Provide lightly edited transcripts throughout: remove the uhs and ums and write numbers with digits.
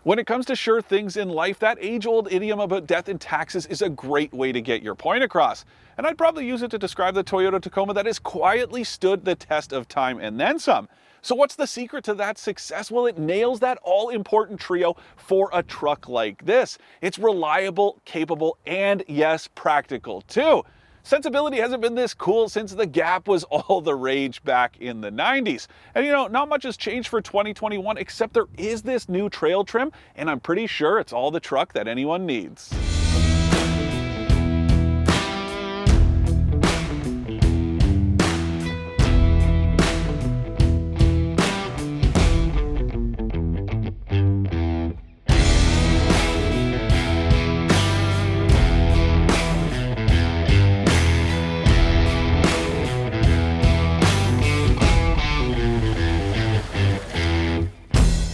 When it comes to sure things in life, that age-old idiom about death and taxes is a great way to get your point across. And I'd probably use it to describe the Toyota Tacoma that has quietly stood the test of time and then some. So what's the secret to that success? Well, it nails that all-important trio for a truck like this. It's reliable, capable, and yes, practical too. Sensibility hasn't been this cool since the Gap was all the rage back in the 90s. And not much has changed for 2021 except there is this new trail trim, and I'm pretty sure it's all the truck that anyone needs.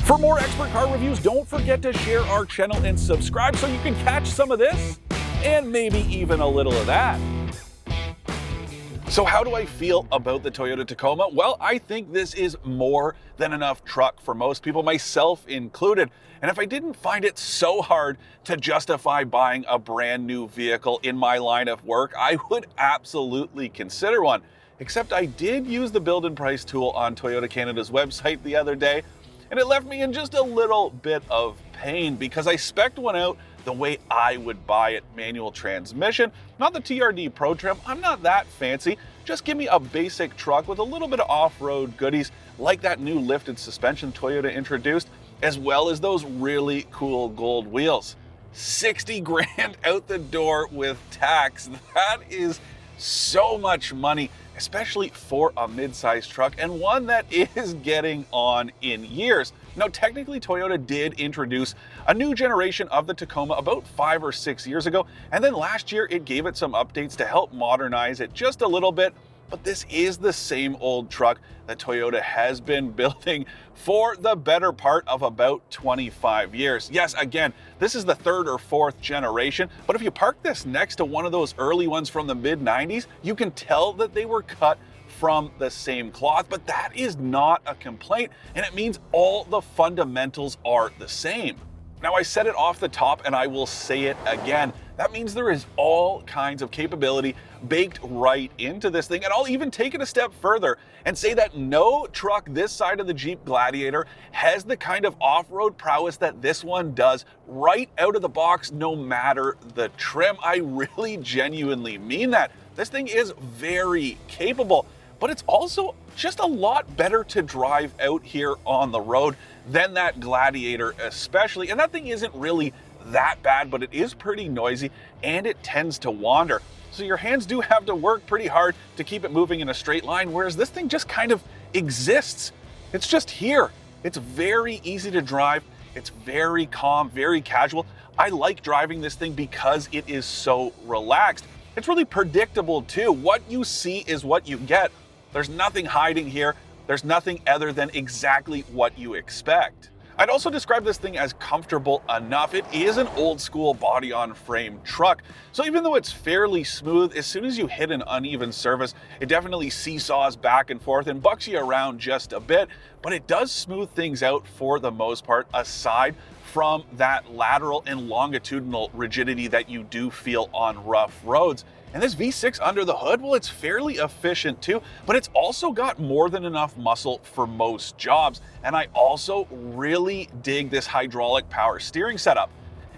For more expert car reviews, don't forget to share our channel and subscribe so you can catch some of this and maybe even a little of that. So how do I feel about the Toyota Tacoma? Well, I think this is more than enough truck for most people, myself included. And if I didn't find it so hard to justify buying a brand new vehicle in my line of work, I would absolutely consider one. Except I did use the build and price tool on Toyota Canada's website the other day, and it left me in just a little bit of pain because I spec'd one out the way I would buy it. Manual transmission, not the TRD Pro trim. I'm not that fancy. Just give me a basic truck with a little bit of off-road goodies like that new lifted suspension Toyota introduced, as well as those really cool gold wheels. 60 grand out the door with tax. That is so much money, especially for a mid-sized truck and one that is getting on in years. Now, technically, Toyota did introduce a new generation of the Tacoma about 5 or 6 years ago, and then last year it gave it some updates to help modernize it just a little bit. But this is the same old truck that Toyota has been building for the better part of about 25 years. Yes, again, this is the 3rd or 4th generation, but if you park this next to one of those early ones from the mid-90s, you can tell that they were cut from the same cloth, but that is not a complaint, and it means all the fundamentals are the same. Now, I said it off the top and I will say it again. That means there is all kinds of capability baked right into this thing. And I'll even take it a step further and say that no truck this side of the Jeep Gladiator has the kind of off-road prowess that this one does right out of the box, no matter the trim. I really genuinely mean that. This thing is very capable, but it's also just a lot better to drive out here on the road than that Gladiator especially. And that thing isn't really that bad, but it is pretty noisy and it tends to wander. So your hands do have to work pretty hard to keep it moving in a straight line, whereas this thing just kind of exists. It's just here. It's very easy to drive. It's very calm, very casual. I like driving this thing because it is so relaxed. It's really predictable too. What you see is what you get. There's nothing hiding here. There's nothing other than exactly what you expect. I'd also describe this thing as comfortable enough. It is an old school body on frame truck. So even though it's fairly smooth, as soon as you hit an uneven surface, it definitely seesaws back and forth and bucks you around just a bit, but it does smooth things out for the most part, aside from that lateral and longitudinal rigidity that you do feel on rough roads. And this V6 under the hood, well, it's fairly efficient too, but it's also got more than enough muscle for most jobs. And I also really dig this hydraulic power steering setup.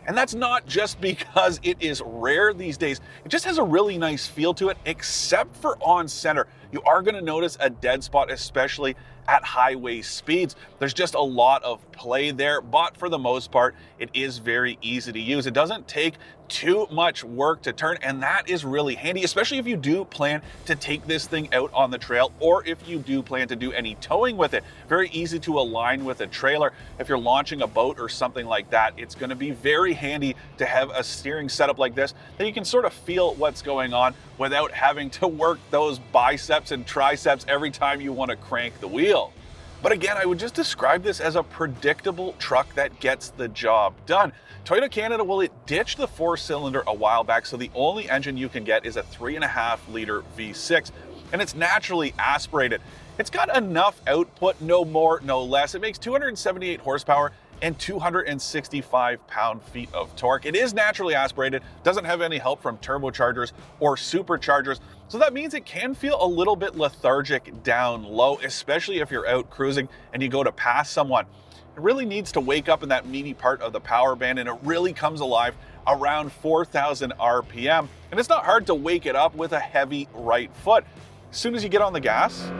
And that's not just because it is rare these days. It just has a really nice feel to it, except for on center. You are going to notice a dead spot, especially at highway speeds. There's just a lot of play there, but for the most part, it is very easy to use. It doesn't take too much work to turn, and that is really handy, especially if you do plan to take this thing out on the trail, or if you do plan to do any towing with it. Very easy to align with a trailer. If you're launching a boat or something like that, it's going to be very handy to have a steering setup like this that you can sort of feel what's going on without having to work those biceps and triceps every time you want to crank the wheel. But again, I would just describe this as a predictable truck that gets the job done. Toyota Canada, well, it ditched the 4-cylinder a while back, so the only engine you can get is a 3.5-liter V6, and it's naturally aspirated. It's got enough output, no more, no less. It makes 278 horsepower and 265 pound-feet of torque. It is naturally aspirated, doesn't have any help from turbochargers or superchargers, so that means it can feel a little bit lethargic down low, especially if you're out cruising and you go to pass someone. It really needs to wake up in that meaty part of the power band, and it really comes alive around 4,000 RPM. And it's not hard to wake it up with a heavy right foot. As soon as you get on the gas,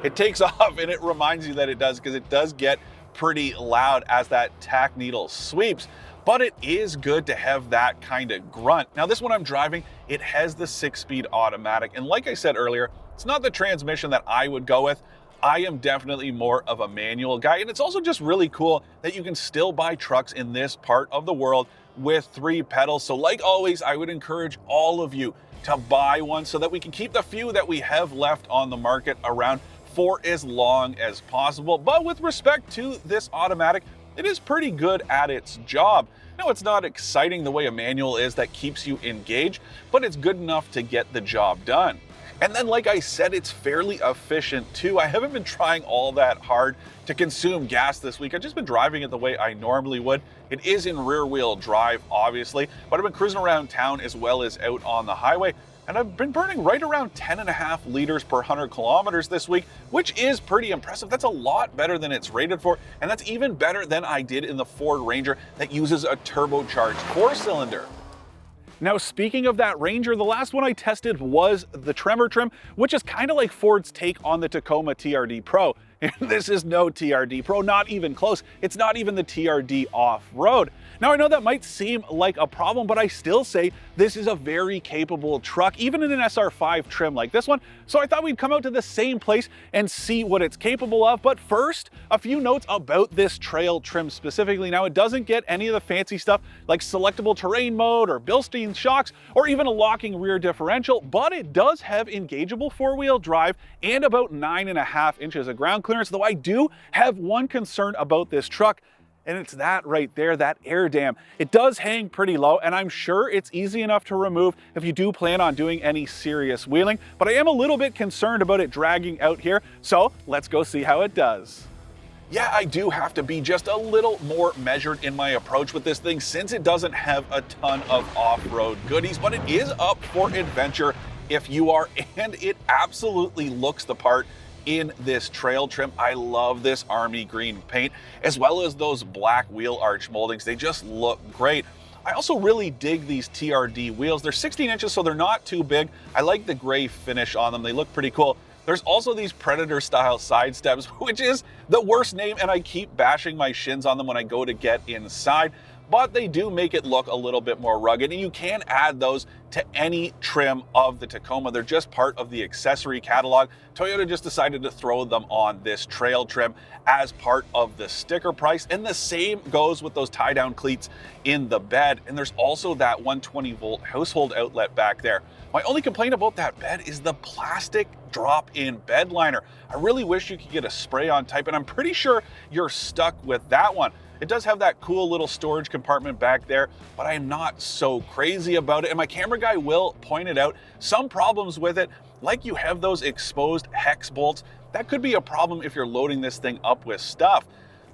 it takes off, and it reminds you that it does, because it does get pretty loud as that tack needle sweeps. But it is good to have that kind of grunt. Now this one I'm driving, it has the 6-speed automatic, and like I said earlier, it's not the transmission that I would go with. I am definitely more of a manual guy, and it's also just really cool that you can still buy trucks in this part of the world with 3 pedals. So like always, I would encourage all of you to buy one so that we can keep the few that we have left on the market around for as long as possible. But with respect to this automatic, it is pretty good at its job. Now, it's not exciting the way a manual is that keeps you engaged, but it's good enough to get the job done. And then, like I said, it's fairly efficient too. I haven't been trying all that hard to consume gas this week. I've just been driving it the way I normally would. It is in rear-wheel drive, obviously, but I've been cruising around town as well as out on the highway, and I've been burning right around 10.5 liters per 100 kilometers this week, which is pretty impressive. That's a lot better than it's rated for, and that's even better than I did in the Ford Ranger that uses a turbocharged 4-cylinder. Now, speaking of that Ranger, the last one I tested was the Tremor trim, which is kind of like Ford's take on the Tacoma TRD Pro. And this is no TRD Pro, not even close. It's not even the TRD off-road. Now, I know that might seem like a problem, but I still say this is a very capable truck, even in an SR5 trim like this one. So I thought we'd come out to the same place and see what it's capable of. But first, a few notes about this trail trim specifically. Now, it doesn't get any of the fancy stuff like selectable terrain mode or Bilstein shocks or even a locking rear differential, but it does have engageable 4-wheel drive and about 9.5 inches of ground clearance, though I do have one concern about this truck, and it's that right there, that air dam. It does hang pretty low, and I'm sure it's easy enough to remove if you do plan on doing any serious wheeling, but I am a little bit concerned about it dragging out here, so let's go see how it does. Yeah, I do have to be just a little more measured in my approach with this thing since it doesn't have a ton of off-road goodies, but it is up for adventure if you are, and it absolutely looks the part in this trail trim. I love this army green paint, as well as those black wheel arch moldings. They just look great. I also really dig these TRD wheels. They're 16 inches, so they're not too big. I like the gray finish on them. They look pretty cool. There's also these Predator style side steps, which is the worst name, and I keep bashing my shins on them when I go to get inside, but they do make it look a little bit more rugged, and you can add those to any trim of the Tacoma. They're just part of the accessory catalog. Toyota just decided to throw them on this trail trim as part of the sticker price, and the same goes with those tie-down cleats in the bed. And there's also that 120-volt household outlet back there. My only complaint about that bed is the plastic drop-in bed liner. I really wish you could get a spray-on type, and I'm pretty sure you're stuck with that one. It does have that cool little storage compartment back there, but I'm not so crazy about it. And my camera guy will point it out. Some problems with it, like you have those exposed hex bolts. That could be a problem if you're loading this thing up with stuff.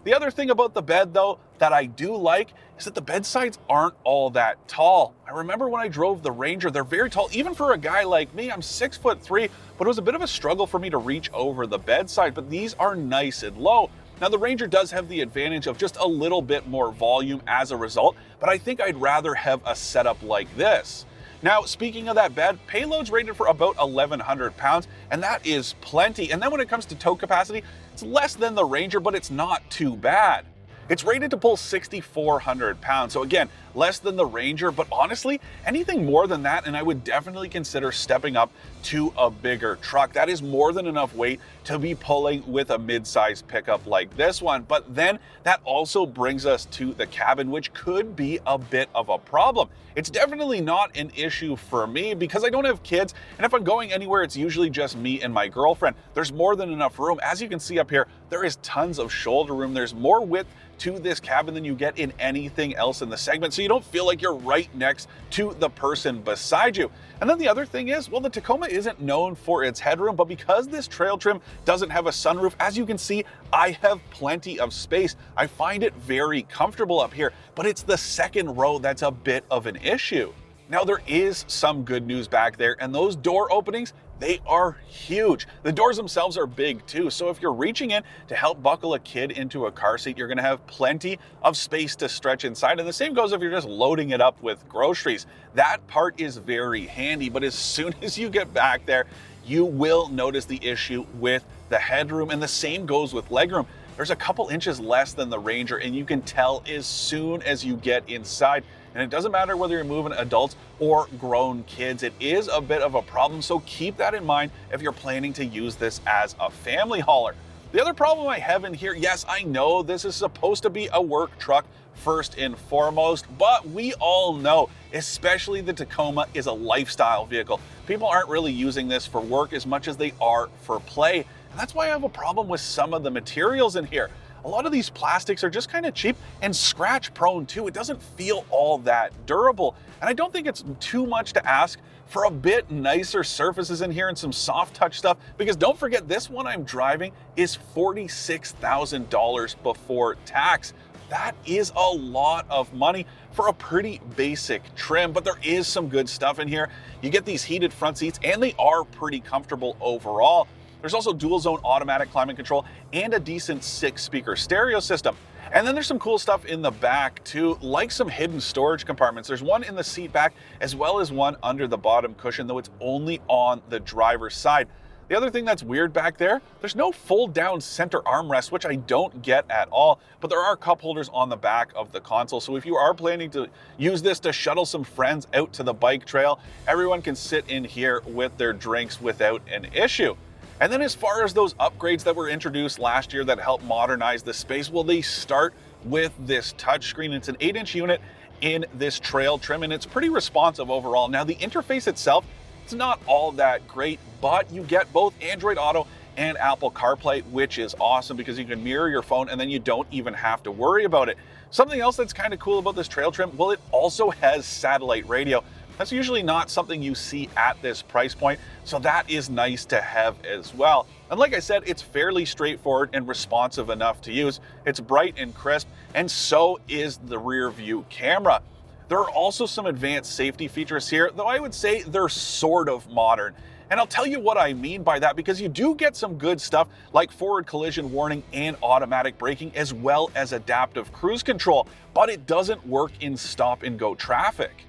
The other thing about the bed though that I do like is that the bed sides aren't all that tall. I remember when I drove the Ranger, they're very tall. Even for a guy like me, I'm 6'3", but it was a bit of a struggle for me to reach over the bed side, but these are nice and low. Now, the Ranger does have the advantage of just a little bit more volume as a result, but I think I'd rather have a setup like this. Now, speaking of that bed, payload's rated for about 1,100 pounds, and that is plenty. And then when it comes to tow capacity, it's less than the Ranger, but it's not too bad. It's rated to pull 6,400 pounds, so again, less than the Ranger, but honestly, anything more than that, and I would definitely consider stepping up to a bigger truck. That is more than enough weight to be pulling with a mid-size pickup like this one. But then that also brings us to the cabin, which could be a bit of a problem. It's definitely not an issue for me because I don't have kids, and if I'm going anywhere, it's usually just me and my girlfriend. There's more than enough room. As you can see up here, there is tons of shoulder room. There's more width to this cabin than you get in anything else in the segment, so you don't feel like you're right next to the person beside you. And then the other thing is, well, the Tacoma isn't known for its headroom, but because this trail trim doesn't have a sunroof, as you can see, I have plenty of space. I find it very comfortable up here, but it's the second row that's a bit of an issue. Now, there is some good news back there, and those door openings, they are huge. The doors themselves are big too, so if you're reaching in to help buckle a kid into a car seat, you're gonna have plenty of space to stretch inside, and the same goes if you're just loading it up with groceries. That part is very handy, but as soon as you get back there, you will notice the issue with the headroom, and the same goes with legroom. There's a couple inches less than the Ranger, and you can tell as soon as you get inside. And it doesn't matter whether you're moving adults or grown kids, it is a bit of a problem, so keep that in mind if you're planning to use this as a family hauler. The other problem I have in here, yes, I know this is supposed to be a work truck first and foremost, but we all know, especially the Tacoma is a lifestyle vehicle. People aren't really using this for work as much as they are for play, and that's why I have a problem with some of the materials in here. A lot of these plastics are just kind of cheap and scratch prone too. It doesn't feel all that durable. And I don't think it's too much to ask for a bit nicer surfaces in here and some soft touch stuff, because don't forget, this one I'm driving is $46,000 before tax. That is a lot of money for a pretty basic trim, but there is some good stuff in here. You get these heated front seats and they are pretty comfortable overall. There's also dual zone automatic climate control and a decent 6-speaker stereo system. And then there's some cool stuff in the back too, like some hidden storage compartments. There's one in the seat back as well as one under the bottom cushion, though it's only on the driver's side. The other thing that's weird back there's no fold down center armrest, which I don't get at all, but there are cup holders on the back of the console. So if you are planning to use this to shuttle some friends out to the bike trail, everyone can sit in here with their drinks without an issue. And then as far as those upgrades that were introduced last year that help modernize the space, well, they start with this touchscreen. It's an 8-inch unit in this trail trim, and it's pretty responsive overall. Now, the interface itself, it's not all that great, but you get both Android Auto and Apple CarPlay, which is awesome because you can mirror your phone and then you don't even have to worry about it. Something else that's kind of cool about this trail trim, well, it also has satellite radio. That's usually not something you see at this price point, so that is nice to have as well. And like I said, it's fairly straightforward and responsive enough to use. It's bright and crisp, and so is the rear view camera. There are also some advanced safety features here, though I would say they're sort of modern. And I'll tell you what I mean by that, because you do get some good stuff like forward collision warning and automatic braking, as well as adaptive cruise control, but it doesn't work in stop and go traffic.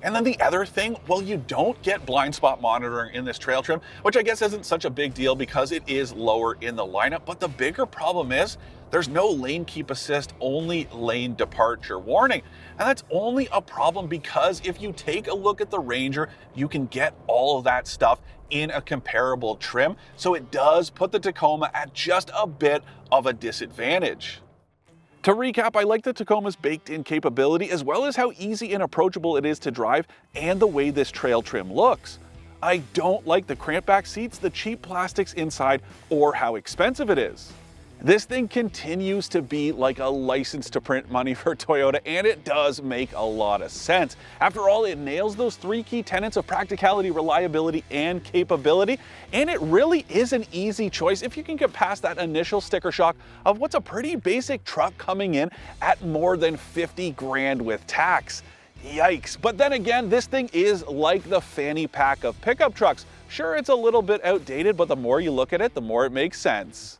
And then the other thing, well, you don't get blind spot monitoring in this trail trim, which I guess isn't such a big deal because it is lower in the lineup. But the bigger problem is there's no lane keep assist, only lane departure warning. And that's only a problem because if you take a look at the Ranger, you can get all of that stuff in a comparable trim. So it does put the Tacoma at just a bit of a disadvantage. To recap, I like the Tacoma's baked-in capability, as well as how easy and approachable it is to drive and the way this trail trim looks. I don't like the cramped back seats, the cheap plastics inside, or how expensive it is. This thing continues to be like a license to print money for Toyota, and it does make a lot of sense. After all, it nails those 3 key tenets of practicality, reliability, and capability, and it really is an easy choice if you can get past that initial sticker shock of what's a pretty basic truck coming in at more than 50 grand with tax. Yikes. But then again, this thing is like the fanny pack of pickup trucks. Sure, it's a little bit outdated, but the more you look at it, the more it makes sense.